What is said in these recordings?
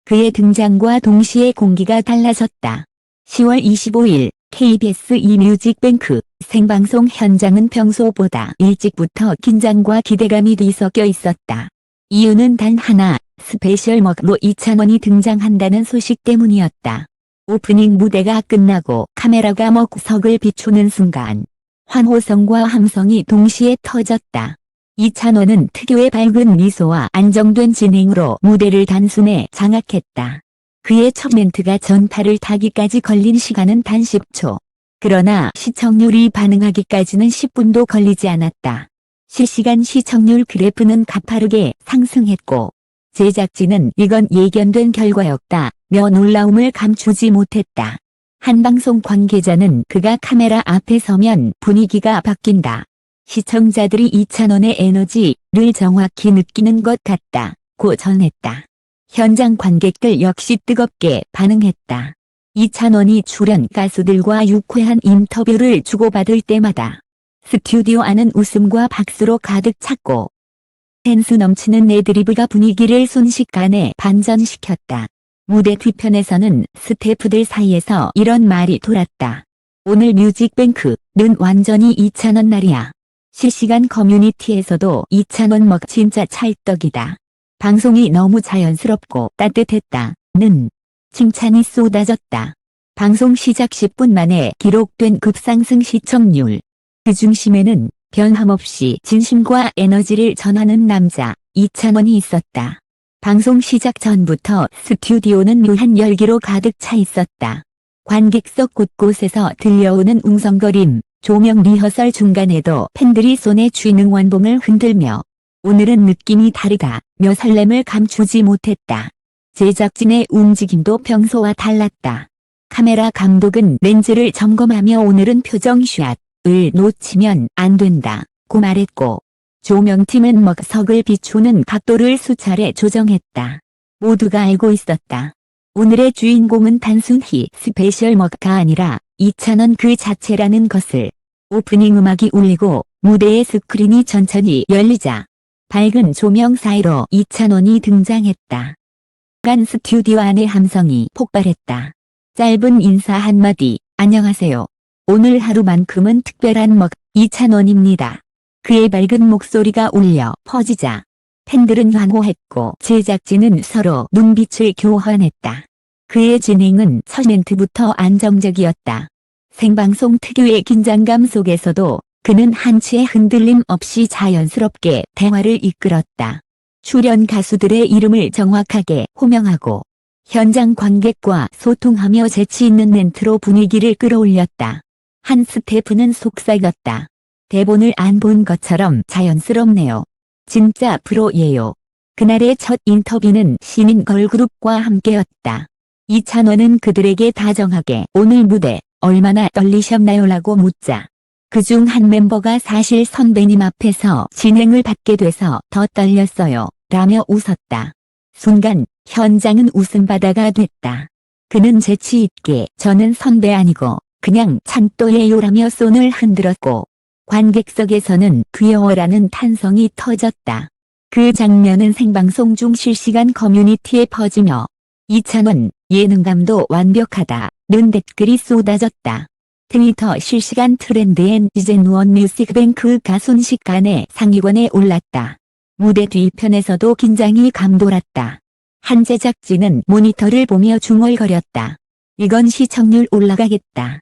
그의 등장과 동시에 공기가 달라졌다. 10월 25일 KBS 이뮤직뱅크 생방송 현장은 평소보다 일찍부터 긴장과 기대감이 뒤섞여 있었다. 이유는 단 하나, 스페셜 먹로 이찬원이 등장한다는 소식 때문이었다. 오프닝 무대가 끝나고 카메라가 먹석을 비추는 순간 환호성과 함성이 동시에 터졌다. 이찬원은 특유의 밝은 미소와 안정된 진행으로 무대를 단숨에 장악했다. 그의 첫 멘트가 전파를 타기까지 걸린 시간은 단 10초. 그러나 시청률이 반응하기까지는 10분도 걸리지 않았다. 실시간 시청률 그래프는 가파르게 상승했고 제작진은 이건 예견된 결과였다며 놀라움을 감추지 못했다. 한 방송 관계자는 그가 카메라 앞에 서면 분위기가 바뀐다. 시청자들이 이찬원의 에너지를 정확히 느끼는 것 같다고 전했다. 현장 관객들 역시 뜨겁게 반응했다. 이찬원이 출연 가수들과 유쾌한 인터뷰를 주고받을 때마다 스튜디오 안은 웃음과 박수로 가득 찼고 센스 넘치는 애드리브가 분위기를 순식간에 반전시켰다. 무대 뒤편에서는 스태프들 사이에서 이런 말이 돌았다. 오늘 뮤직뱅크는 완전히 이찬원 날이야. 실시간 커뮤니티에서도 이찬원 먹 진짜 찰떡이다. 방송이 너무 자연스럽고 따뜻했다는 칭찬이 쏟아졌다. 방송 시작 10분 만에 기록된 급상승 시청률. 그 중심에는 변함없이 진심과 에너지를 전하는 남자 이찬원이 있었다. 방송 시작 전부터 스튜디오는 묘한 열기로 가득 차 있었다. 관객석 곳곳에서 들려오는 웅성거림, 조명 리허설 중간에도 팬들이 손에 쥐는 원봉을 흔들며 오늘은 느낌이 다르다며 설렘을 감추지 못했다. 제작진의 움직임도 평소와 달랐다. 카메라 감독은 렌즈를 점검하며 오늘은 표정샷을 놓치면 안 된다고 말했고 조명팀은 먹석을 비추는 각도를 수차례 조정했다. 모두가 알고 있었다. 오늘의 주인공은 단순히 스페셜 먹가 아니라 이찬원 그 자체라는 것을. 오프닝 음악이 울리고 무대의 스크린이 천천히 열리자 밝은 조명 사이로 이찬원이 등장했다. 간 스튜디오 안의 함성이 폭발했다. 짧은 인사 한마디, 안녕하세요. 오늘 하루만큼은 특별한 먹 이찬원입니다. 그의 밝은 목소리가 울려 퍼지자 팬들은 환호했고 제작진은 서로 눈빛을 교환했다. 그의 진행은 첫 멘트부터 안정적이었다. 생방송 특유의 긴장감 속에서도 그는 한치의 흔들림 없이 자연스럽게 대화를 이끌었다. 출연 가수들의 이름을 정확하게 호명하고 현장 관객과 소통하며 재치 있는 멘트로 분위기를 끌어올렸다. 한 스태프는 속삭였다. 대본을 안 본 것처럼 자연스럽네요. 진짜 프로예요. 그날의 첫 인터뷰는 신인 걸그룹과 함께였다. 이찬원은 그들에게 다정하게 오늘 무대 얼마나 떨리셨나요? 라고 묻자 그중 한 멤버가 사실 선배님 앞에서 진행을 받게 돼서 더 떨렸어요. 라며 웃었다. 순간 현장은 웃음바다가 됐다. 그는 재치 있게 저는 선배 아니고 그냥 찬또예요 라며 손을 흔들었고 관객석에서는 귀여워라는 탄성이 터졌다. 그 장면은 생방송 중 실시간 커뮤니티에 퍼지며 이찬원 예능감도 완벽하다는 댓글이 쏟아졌다. 트위터 실시간 트렌드엔 이젠원 뮤직뱅크가 순식간에 상위권에 올랐다. 무대 뒤편에서도 긴장이 감돌았다. 한 제작진은 모니터를 보며 중얼거렸다. 이건 시청률 올라가겠다.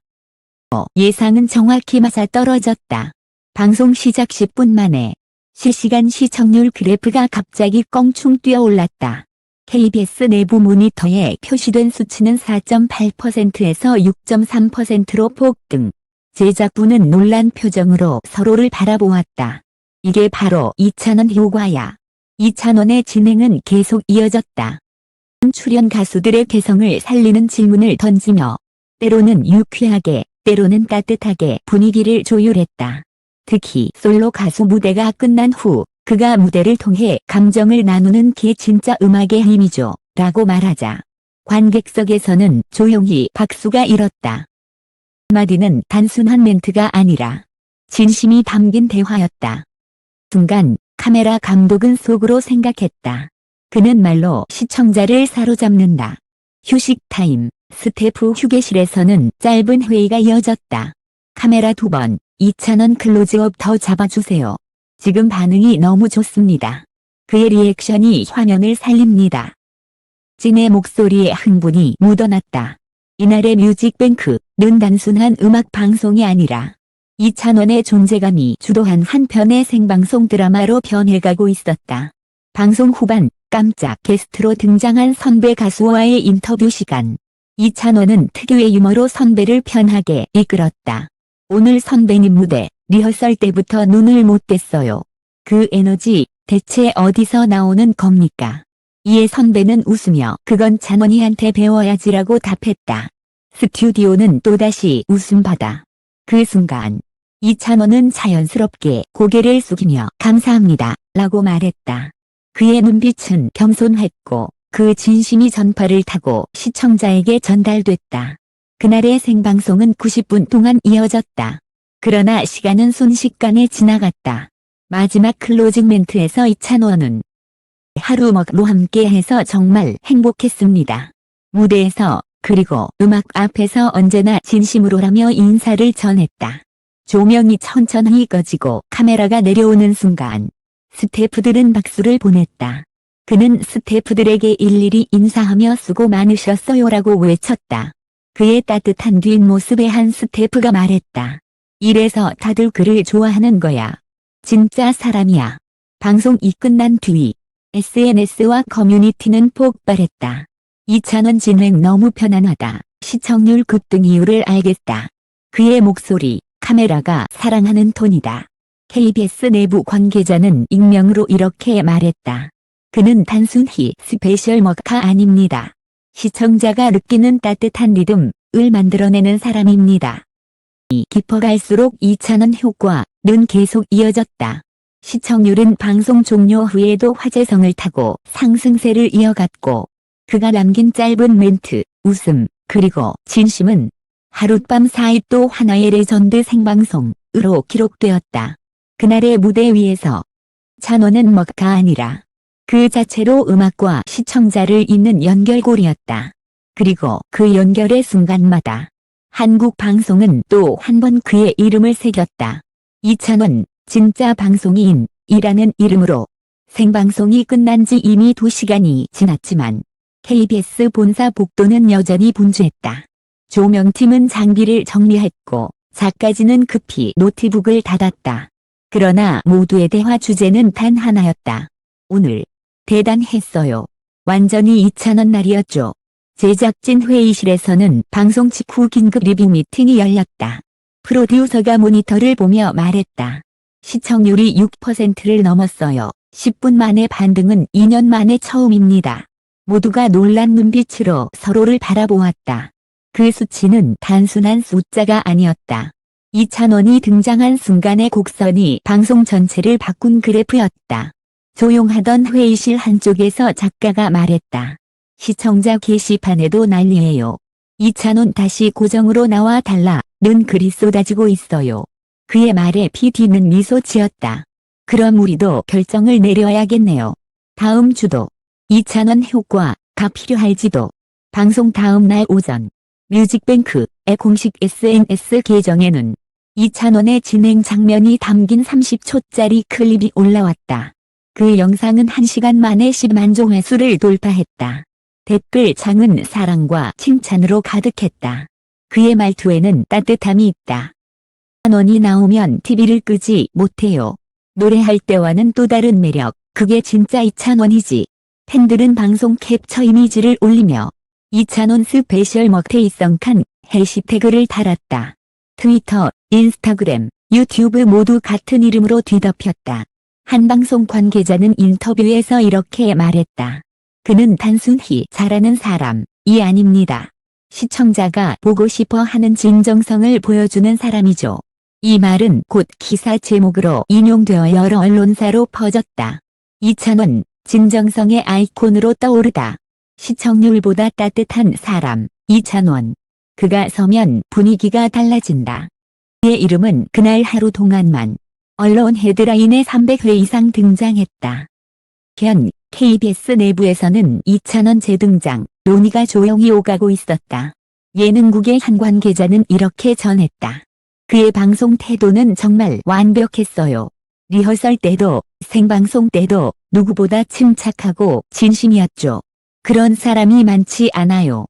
예상은 정확히 맞아떨어졌다. 방송 시작 10분 만에 실시간 시청률 그래프가 갑자기 껑충 뛰어올랐다. KBS 내부 모니터에 표시된 수치는 4.8%에서 6.3%로 폭등. 제작부는 놀란 표정으로 서로를 바라보았다. 이게 바로 이찬원 효과야. 이찬원의 진행은 계속 이어졌다. 출연 가수들의 개성을 살리는 질문을 던지며 때로는 유쾌하게 때로는 따뜻하게 분위기를 조율했다. 특히 솔로 가수 무대가 끝난 후 그가 무대를 통해 감정을 나누는 게 진짜 음악의 힘이죠 라고 말하자 관객석에서는 조용히 박수가 일었다. 한마디는 단순한 멘트가 아니라 진심이 담긴 대화였다. 순간 카메라 감독은 속으로 생각했다. 그는 말로 시청자를 사로잡는다. 휴식 타임, 스태프 휴게실에서는 짧은 회의가 이어졌다. 카메라 2번, 이찬원 클로즈업 더 잡아주세요. 지금 반응이 너무 좋습니다. 그의 리액션이 화면을 살립니다. 찐의 목소리에 흥분이 묻어났다. 이날의 뮤직뱅크는 단순한 음악 방송이 아니라 이찬원의 존재감이 주도한 한 편의 생방송 드라마로 변해가고 있었다. 방송 후반 깜짝 게스트로 등장한 선배 가수와의 인터뷰 시간. 이찬원은 특유의 유머로 선배를 편하게 이끌었다. 오늘 선배님 무대 리허설 때부터 눈을 못 뗐어요. 그 에너지 대체 어디서 나오는 겁니까? 이에 선배는 웃으며 그건 찬원이한테 배워야지라고 답했다. 스튜디오는 또다시 웃음바다. 그 순간 이찬원은 자연스럽게 고개를 숙이며 감사합니다 라고 말했다. 그의 눈빛은 겸손했고 그 진심이 전파를 타고 시청자에게 전달됐다. 그날의 생방송은 90분 동안 이어졌다. 그러나 시간은 순식간에 지나갔다. 마지막 클로징 멘트에서 이찬원은 하루 먹로 함께해서 정말 행복했습니다. 무대에서 그리고 음악 앞에서 언제나 진심으로라며 인사를 전했다. 조명이 천천히 꺼지고 카메라가 내려오는 순간 스태프들은 박수를 보냈다. 그는 스태프들에게 일일이 인사하며 수고 많으셨어요라고 외쳤다. 그의 따뜻한 뒷모습에 한 스태프가 말했다. 이래서 다들 그를 좋아하는 거야. 진짜 사람이야. 방송이 끝난 뒤 SNS와 커뮤니티는 폭발했다. 이찬원 진행 너무 편안하다. 시청률 급등 이유를 알겠다. 그의 목소리, 카메라가 사랑하는 톤이다. KBS 내부 관계자는 익명으로 이렇게 말했다. 그는 단순히 스페셜 먹카 아닙니다. 시청자가 느끼는 따뜻한 리듬을 만들어내는 사람입니다. 깊어갈수록 이찬원 효과는 계속 이어졌다. 시청률은 방송 종료 후에도 화제성을 타고 상승세를 이어갔고 그가 남긴 짧은 멘트, 웃음, 그리고 진심은 하룻밤 사이 또 하나의 레전드 생방송으로 기록되었다. 그날의 무대 위에서 찬원은 먹가 아니라 그 자체로 음악과 시청자를 잇는 연결고리였다. 그리고 그 연결의 순간마다 한국 방송은 또 한 번 그의 이름을 새겼다. 이찬원, 진짜 방송인이라는 이름으로 생방송이 끝난 지 이미 2시간이 지났지만 KBS 본사 복도는 여전히 분주했다. 조명팀은 장비를 정리했고 작가진은 급히 노트북을 닫았다. 그러나 모두의 대화 주제는 단 하나였다. 오늘 대단했어요. 완전히 이찬원 날이었죠. 제작진 회의실에서는 방송 직후 긴급 리뷰 미팅이 열렸다. 프로듀서가 모니터를 보며 말했다. 시청률이 6%를 넘었어요. 10분 만의 반등은 2년 만에 처음입니다. 모두가 놀란 눈빛으로 서로를 바라보았다. 그 수치는 단순한 숫자가 아니었다. 이찬원이 등장한 순간의 곡선이 방송 전체를 바꾼 그래프였다. 조용하던 회의실 한쪽에서 작가가 말했다. 시청자 게시판에도 난리예요. 이찬원 다시 고정으로 나와 달라는 글이 쏟아지고 있어요. 그의 말에 PD는 미소 지었다. 그럼 우리도 결정을 내려야겠네요. 다음 주도 이찬원 효과가 필요할지도. 방송 다음 날 오전 뮤직뱅크의 공식 SNS 계정에는 이찬원의 진행 장면이 담긴 30초짜리 클립이 올라왔다. 그 영상은 1시간 만에 10만 조회수를 돌파했다. 댓글창은 사랑과 칭찬으로 가득했다. 그의 말투에는 따뜻함이 있다. 이찬원이 나오면 TV를 끄지 못해요. 노래할 때와는 또 다른 매력, 그게 진짜 이찬원이지. 팬들은 방송 캡처 이미지를 올리며 이찬원 스페셜 먹테이성칸 해시태그를 달았다. 트위터, 인스타그램, 유튜브 모두 같은 이름으로 뒤덮였다. 한 방송 관계자는 인터뷰에서 이렇게 말했다. 그는 단순히 잘하는 사람이 아닙니다. 시청자가 보고 싶어 하는 진정성을 보여주는 사람이죠. 이 말은 곧 기사 제목으로 인용되어 여러 언론사로 퍼졌다. 이찬원, 진정성의 아이콘으로 떠오르다. 시청률보다 따뜻한 사람, 이찬원. 그가 서면 분위기가 달라진다. 그의 이름은 그날 하루 동안만 언론 헤드라인에 300회 이상 등장했다. KBS 내부에서는 이찬원 재등장 논의가 조용히 오가고 있었다. 예능국의 한 관계자는 이렇게 전했다. 그의 방송 태도는 정말 완벽했어요. 리허설 때도 생방송 때도 누구보다 침착하고 진심이었죠. 그런 사람이 많지 않아요.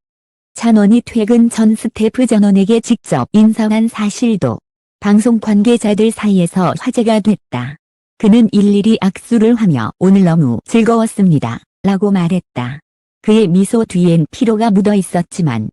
찬원이 퇴근 전 스태프 전원에게 직접 인사한 사실도 방송 관계자들 사이에서 화제가 됐다. 그는 일일이 악수를 하며 오늘 너무 즐거웠습니다. 라고 말했다. 그의 미소 뒤엔 피로가 묻어 있었지만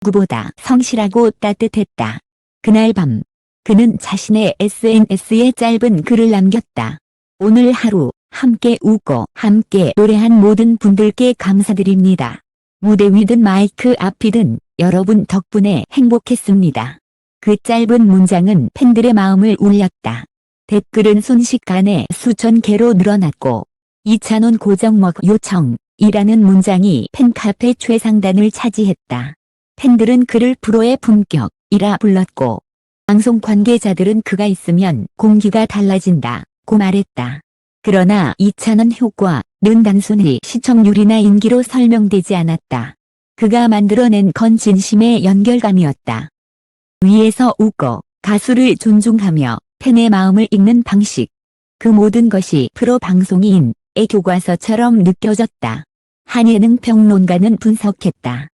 누구보다 성실하고 따뜻했다. 그날 밤 그는 자신의 SNS에 짧은 글을 남겼다. 오늘 하루 함께 웃고 함께 노래한 모든 분들께 감사드립니다. 무대 위든 마이크 앞이든 여러분 덕분에 행복했습니다. 그 짧은 문장은 팬들의 마음을 울렸다. 댓글은 순식간에 수천 개로 늘어났고 이찬원 고정먹 요청이라는 문장이 팬카페 최상단을 차지했다. 팬들은 그를 프로의 품격이라 불렀고 방송 관계자들은 그가 있으면 공기가 달라진다고 말했다. 그러나 이찬원 효과는 단순히 시청률이나 인기로 설명되지 않았다. 그가 만들어낸 건 진심의 연결감이었다. 위에서 웃고 가수를 존중하며 팬의 마음을 읽는 방식. 그 모든 것이 프로 방송인의 교과서처럼 느껴졌다. 한 예능 평론가는 분석했다.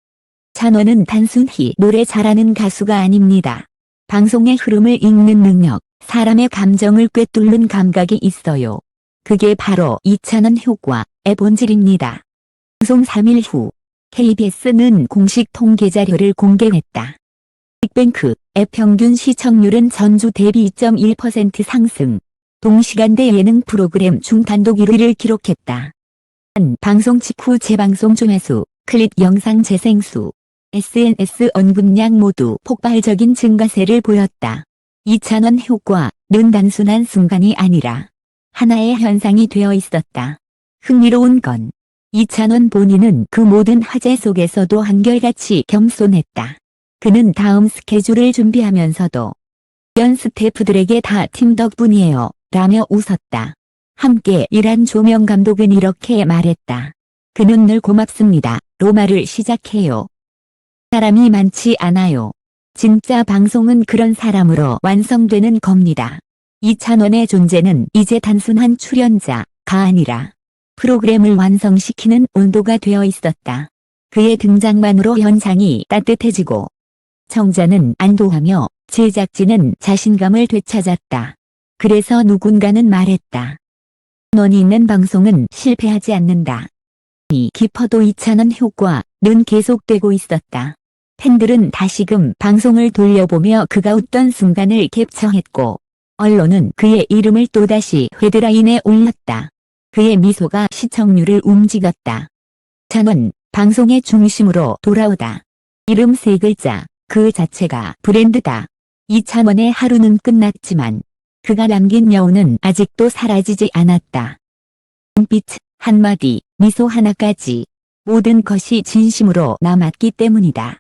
찬원은 단순히 노래 잘하는 가수가 아닙니다. 방송의 흐름을 읽는 능력, 사람의 감정을 꿰뚫는 감각이 있어요. 그게 바로 이찬원 효과의 본질입니다. 방송 3일 후 KBS는 공식 통계 자료를 공개했다. 빅뱅크의 평균 시청률은 전주 대비 2.1% 상승. 동시간대 예능 프로그램 중 단독 1위를 기록했다. 방송 직후 재방송 조회수, 클립 영상 재생수, SNS 언급량 모두 폭발적인 증가세를 보였다. 이찬원 효과는 단순한 순간이 아니라 하나의 현상이 되어 있었다. 흥미로운 건 이찬원 본인은 그 모든 화제 속에서도 한결같이 겸손했다. 그는 다음 스케줄을 준비하면서도 연 스태프들에게 다 팀 덕분이에요 라며 웃었다. 함께 일한 조명 감독은 이렇게 말했다. 그는 늘 고맙습니다 로 말을 시작해요. 사람이 많지 않아요. 진짜 방송은 그런 사람으로 완성되는 겁니다. 이찬원의 존재는 이제 단순한 출연자가 아니라 프로그램을 완성시키는 온도가 되어 있었다. 그의 등장만으로 현장이 따뜻해지고 청자는 안도하며 제작진은 자신감을 되찾았다. 그래서 누군가는 말했다. 찬원이 있는 방송은 실패하지 않는다. 이 깊어도 이찬원 효과는 계속되고 있었다. 팬들은 다시금 방송을 돌려보며 그가 웃던 순간을 캡처했고 언론은 그의 이름을 또다시 헤드라인에 올렸다. 그의 미소가 시청률을 움직였다. 찬원, 방송의 중심으로 돌아오다. 이름 3글자, 그 자체가 브랜드다. 이찬원의 하루는 끝났지만 그가 남긴 여운은 아직도 사라지지 않았다. 눈빛, 한마디, 미소 하나까지 모든 것이 진심으로 남았기 때문이다.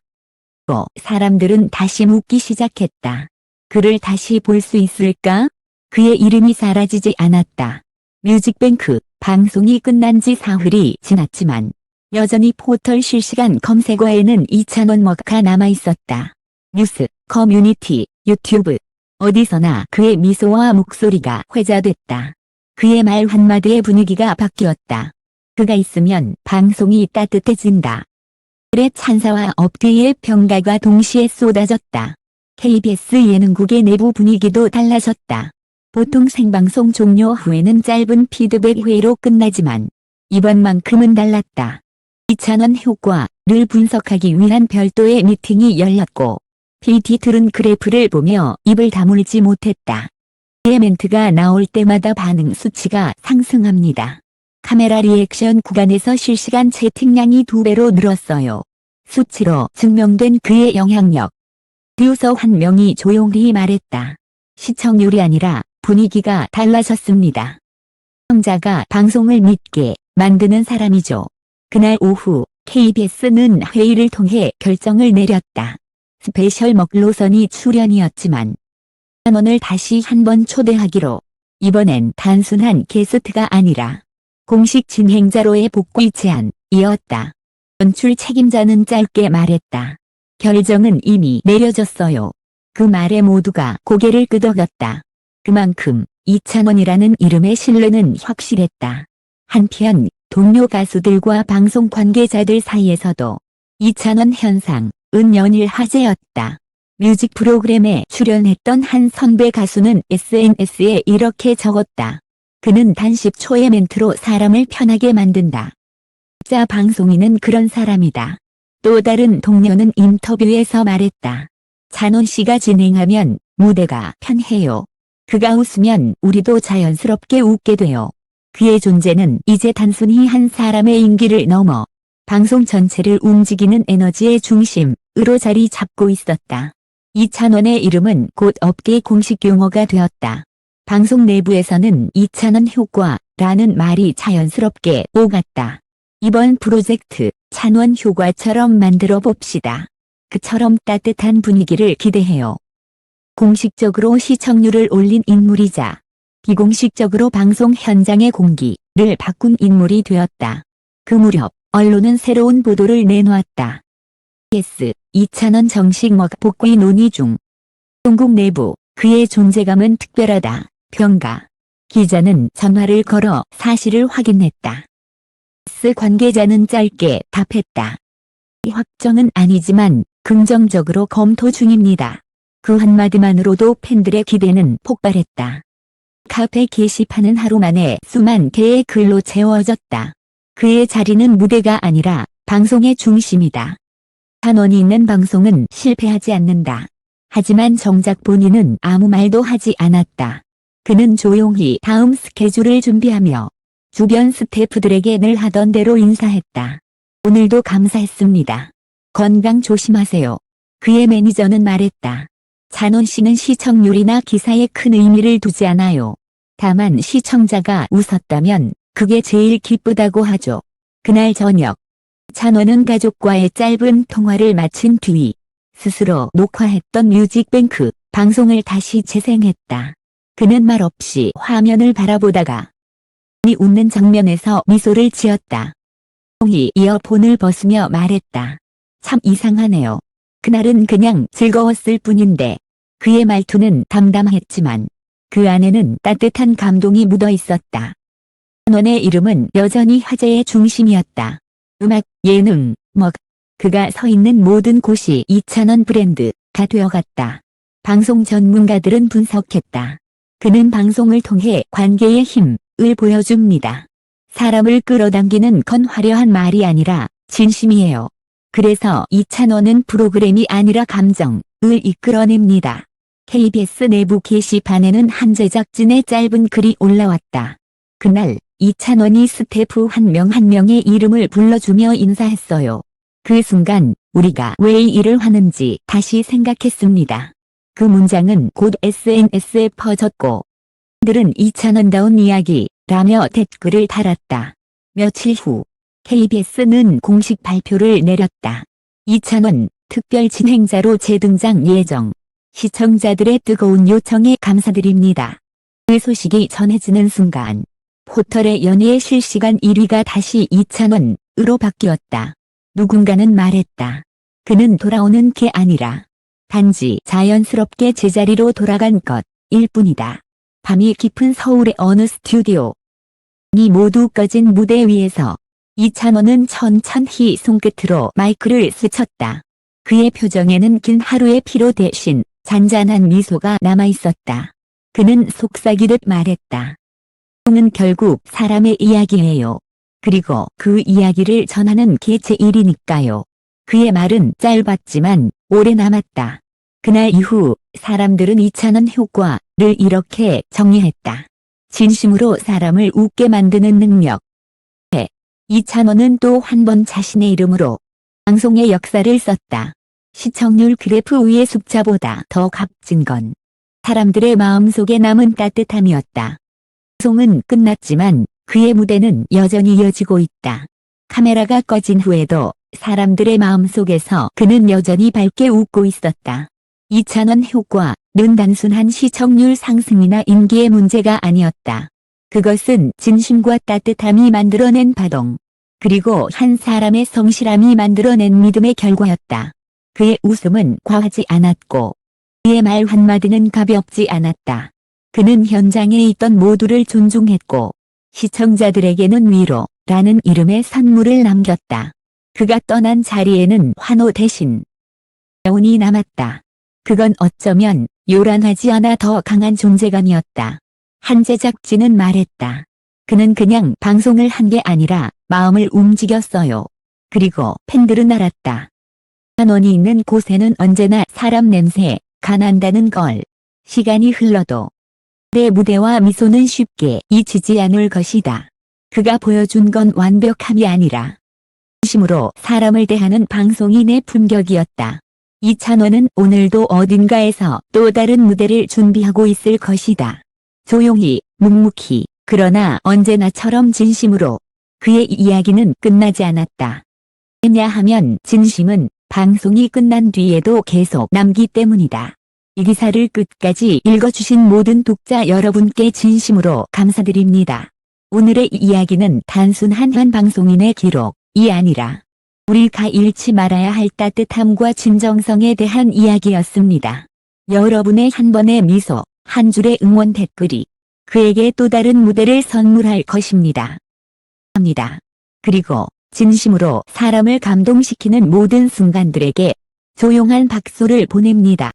또 사람들은 다시 묻기 시작했다. 그를 다시 볼 수 있을까? 그의 이름이 사라지지 않았다. 뮤직뱅크 방송이 끝난 지 사흘이 지났지만 여전히 포털 실시간 검색어에는 이찬원 먹가 남아있었다. 뉴스, 커뮤니티, 유튜브 어디서나 그의 미소와 목소리가 회자됐다. 그의 말 한마디에 분위기가 바뀌었다. 그가 있으면 방송이 따뜻해진다. 그의 찬사와 업계의 평가가 동시에 쏟아졌다. KBS 예능국의 내부 분위기도 달라졌다. 보통 생방송 종료 후에는 짧은 피드백 회의로 끝나지만 이번만큼은 달랐다. 이찬원 효과를 분석하기 위한 별도의 미팅이 열렸고 PD들은 그래프를 보며 입을 다물지 못했다. 그의 멘트가 나올 때마다 반응 수치가 상승합니다. 카메라 리액션 구간에서 실시간 채팅량이 2배로 늘었어요. 수치로 증명된 그의 영향력. 듀서 한 명이 조용히 말했다. 시청률이 아니라 분위기가 달라졌습니다. 시청자가 방송을 믿게 만드는 사람이죠. 그날 오후 KBS는 회의를 통해 결정을 내렸다. 스페셜 먹로선이 출연이었지만 찬원을 다시 한번 초대하기로. 이번엔 단순한 게스트가 아니라 공식 진행자로의 복귀 제안이었다. 연출 책임자는 짧게 말했다. 결정은 이미 내려졌어요. 그 말에 모두가 고개를 끄덕였다. 그만큼 이찬원이라는 이름의 신뢰는 확실했다. 한편 동료 가수들과 방송 관계자들 사이에서도 이찬원 현상은 연일 화제였다. 뮤직 프로그램에 출연했던 한 선배 가수는 SNS에 이렇게 적었다. 그는 단 10초의 멘트로 사람을 편하게 만든다. 자, 방송인은 그런 사람이다. 또 다른 동료는 인터뷰에서 말했다. 찬원 씨가 진행하면 무대가 편해요. 그가 웃으면 우리도 자연스럽게 웃게 돼요. 그의 존재는 이제 단순히 한 사람의 인기를 넘어 방송 전체를 움직이는 에너지의 중심으로 자리 잡고 있었다. 이찬원의 이름은 곧 업계 공식 용어가 되었다. 방송 내부에서는 이찬원 효과라는 말이 자연스럽게 오갔다. 이번 프로젝트 찬원 효과처럼 만들어 봅시다. 그처럼 따뜻한 분위기를 기대해요. 공식적으로 시청률을 올린 인물이자 비공식적으로 방송 현장의 공기를 바꾼 인물이 되었다. 그 무렵 언론은 새로운 보도를 내놓았다. 이찬원 정식 복귀 논의 중. 동국 내부 그의 존재감은 특별하다. 평가. 기자는 전화를 걸어 사실을 확인했다. 관계자는 짧게 답했다. 확정은 아니지만 긍정적으로 검토 중입니다. 그 한마디만으로도 팬들의 기대는 폭발했다. 카페 게시판은 하루 만에 수만 개의 글로 채워졌다. 그의 자리는 무대가 아니라 방송의 중심이다. 찬원이 있는 방송은 실패하지 않는다. 하지만 정작 본인은 아무 말도 하지 않았다. 그는 조용히 다음 스케줄을 준비하며 주변 스태프들에게 늘 하던 대로 인사했다. 오늘도 감사했습니다. 건강 조심하세요. 그의 매니저는 말했다. 찬원 씨는 시청률이나 기사에 큰 의미를 두지 않아요. 다만 시청자가 웃었다면 그게 제일 기쁘다고 하죠. 그날 저녁 찬원은 가족과의 짧은 통화를 마친 뒤 스스로 녹화했던 뮤직뱅크 방송을 다시 재생했다. 그는 말없이 화면을 바라보다가 웃는 장면에서 미소를 지었다. 이 이어폰을 벗으며 말했다. 참 이상하네요. 그날은 그냥 즐거웠을 뿐인데 그의 말투는 담담했지만 그 안에는 따뜻한 감동이 묻어 있었다. 찬원의 이름은 여전히 화제의 중심이었다. 음악, 예능, 그가 서 있는 모든 곳이 이찬원 브랜드가 되어갔다. 방송 전문가들은 분석했다. 그는 방송을 통해 관계의 힘을 보여줍니다. 사람을 끌어당기는 건 화려한 말이 아니라 진심이에요. 그래서 이찬원은 프로그램이 아니라 감정을 이끌어냅니다. KBS 내부 게시판에는 한 제작진의 짧은 글이 올라왔다. 그날 이찬원이 스태프 한 명 한 명의 이름을 불러주며 인사했어요. 그 순간 우리가 왜 이 일을 하는지 다시 생각했습니다. 그 문장은 곧 SNS에 퍼졌고 들은 이찬원다운 이야기라며 댓글을 달았다. 며칠 후 KBS는 공식 발표를 내렸다. 이찬원 특별 진행자로 재등장 예정. 시청자들의 뜨거운 요청에 감사드립니다. 그 소식이 전해지는 순간 포털의 연예 실시간 1위가 다시 이찬원으로 바뀌었다. 누군가는 말했다. 그는 돌아오는 게 아니라 단지 자연스럽게 제자리로 돌아간 것일 뿐이다. 밤이 깊은 서울의 어느 스튜디오. 이 모두 꺼진 무대 위에서 이찬원은 천천히 손끝으로 마이크를 스쳤다. 그의 표정에는 긴 하루의 피로 대신 잔잔한 미소가 남아있었다. 그는 속삭이듯 말했다. 방송은 결국 사람의 이야기예요. 그리고 그 이야기를 전하는 게 제 일이니까요. 그의 말은 짧았지만 오래 남았다. 그날 이후 사람들은 이찬원 효과를 이렇게 정리했다. 진심으로 사람을 웃게 만드는 능력. 이찬원은 또 한 번 자신의 이름으로 방송의 역사를 썼다. 시청률 그래프 위의 숫자보다 더 값진 건 사람들의 마음속에 남은 따뜻함이었다. 방송은 끝났지만 그의 무대는 여전히 이어지고 있다. 카메라가 꺼진 후에도 사람들의 마음속에서 그는 여전히 밝게 웃고 있었다. 이찬원 효과는 단순한 시청률 상승이나 인기의 문제가 아니었다. 그것은 진심과 따뜻함이 만들어낸 바동, 그리고 한 사람의 성실함이 만들어낸 믿음의 결과였다. 그의 웃음은 과하지 않았고 그의 말 한마디는 가볍지 않았다. 그는 현장에 있던 모두를 존중했고 시청자들에게는 위로라는 이름의 선물을 남겼다. 그가 떠난 자리에는 환호 대신 여운이 남았다. 그건 어쩌면 요란하지 않아 더 강한 존재감이었다. 한 제작진은 말했다. 그는 그냥 방송을 한 게 아니라 마음을 움직였어요. 그리고 팬들은 알았다. 한원이 있는 곳에는 언제나 사람 냄새가 난다는 걸. 시간이 흘러도 내 무대와 미소는 쉽게 잊히지 않을 것이다. 그가 보여준 건 완벽함이 아니라 진심으로 사람을 대하는 방송이 내 품격이었다. 이찬원은 오늘도 어딘가에서 또 다른 무대를 준비하고 있을 것이다. 조용히, 묵묵히, 그러나 언제나처럼 진심으로. 그의 이야기는 끝나지 않았다. 왜냐하면 진심은 방송이 끝난 뒤에도 계속 남기 때문이다. 이 기사를 끝까지 읽어주신 모든 독자 여러분께 진심으로 감사드립니다. 오늘의 이야기는 단순한 한 방송인의 기록이 아니라 우리가 잃지 말아야 할 따뜻함과 진정성에 대한 이야기였습니다. 여러분의 한 번의 미소, 한 줄의 응원 댓글이 그에게 또 다른 무대를 선물할 것입니다. 합니다. 그리고 진심으로 사람을 감동시키는 모든 순간들에게 조용한 박수를 보냅니다.